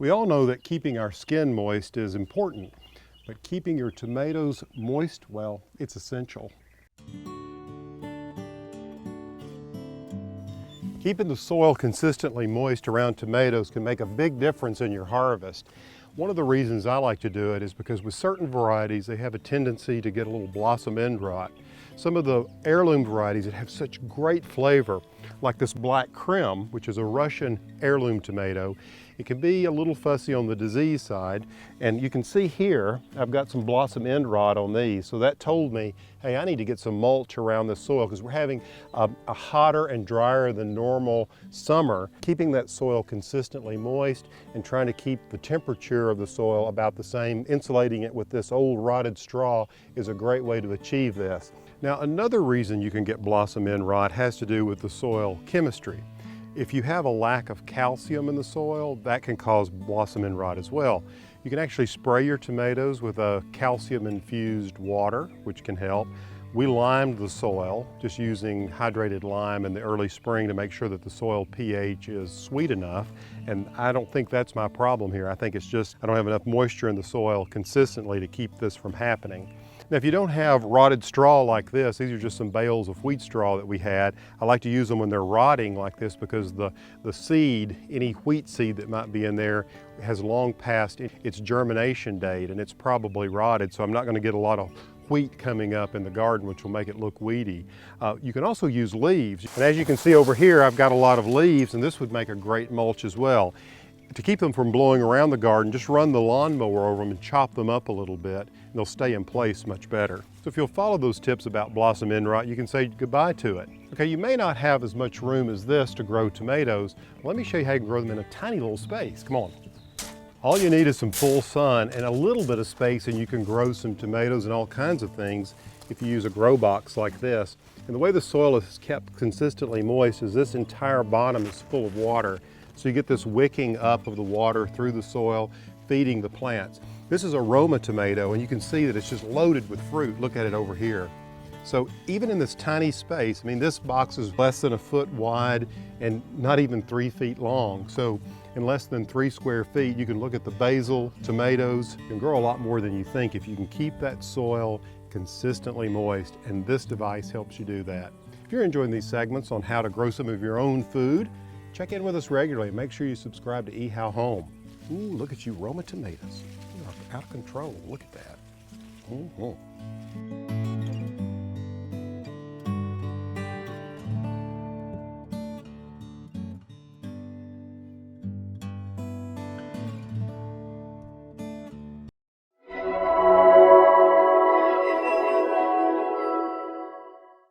We all know that keeping our skin moist is important, but keeping your tomatoes moist, well, it's essential. Keeping the soil consistently moist around tomatoes can make a big difference in your harvest. One of the reasons I like to do it is because with certain varieties, they have a tendency to get a little blossom end rot. Some of the heirloom varieties that have such great flavor, like this Black Krim, which is a Russian heirloom tomato, it can be a little fussy on the disease side. And you can see here, I've got some blossom end rot on these. So that told me, hey, I need to get some mulch around this soil because we're having a hotter and drier than normal summer. Keeping that soil consistently moist and trying to keep the temperature of the soil about the same, insulating it with this old rotted straw is a great way to achieve this. Now, another reason you can get blossom end rot has to do with the soil chemistry. If you have a lack of calcium in the soil, that can cause blossom end rot as well. You can actually spray your tomatoes with a calcium-infused water, which can help. We limed the soil, just using hydrated lime in the early spring to make sure that the soil pH is sweet enough. And I don't think that's my problem here. I think it's just I don't have enough moisture in the soil consistently to keep this from happening. Now, if you don't have rotted straw like this, these are just some bales of wheat straw that we had. I like to use them when they're rotting like this because the seed, any wheat seed that might be in there, has long passed its germination date and it's probably rotted, so I'm not going to get a lot of wheat coming up in the garden, which will make it look weedy. You can also use leaves. And as you can see over here, I've got a lot of leaves, and this would make a great mulch as well. To keep them from blowing around the garden, just run the lawnmower over them and chop them up a little bit, and they'll stay in place much better. So if you'll follow those tips about blossom end rot, you can say goodbye to it. Okay, you may not have as much room as this to grow tomatoes. Let me show you how you can grow them in a tiny little space. Come on. All you need is some full sun and a little bit of space, and you can grow some tomatoes and all kinds of things if you use a grow box like this. And the way the soil is kept consistently moist is this entire bottom is full of water. So you get this wicking up of the water through the soil, feeding the plants. This is a Roma tomato, and you can see that it's just loaded with fruit. Look at it over here. So even in this tiny space, I mean, this box is less than a foot wide and not even 3 feet long. So in less than 3 square feet, you can look at the basil, tomatoes. You can grow a lot more than you think if you can keep that soil consistently moist, and this device helps you do that. If you're enjoying these segments on how to grow some of your own food, check in with us regularly. Make sure you subscribe to ehowhome. Ooh, look at you, Roma tomatoes. You are out of control. Look at that.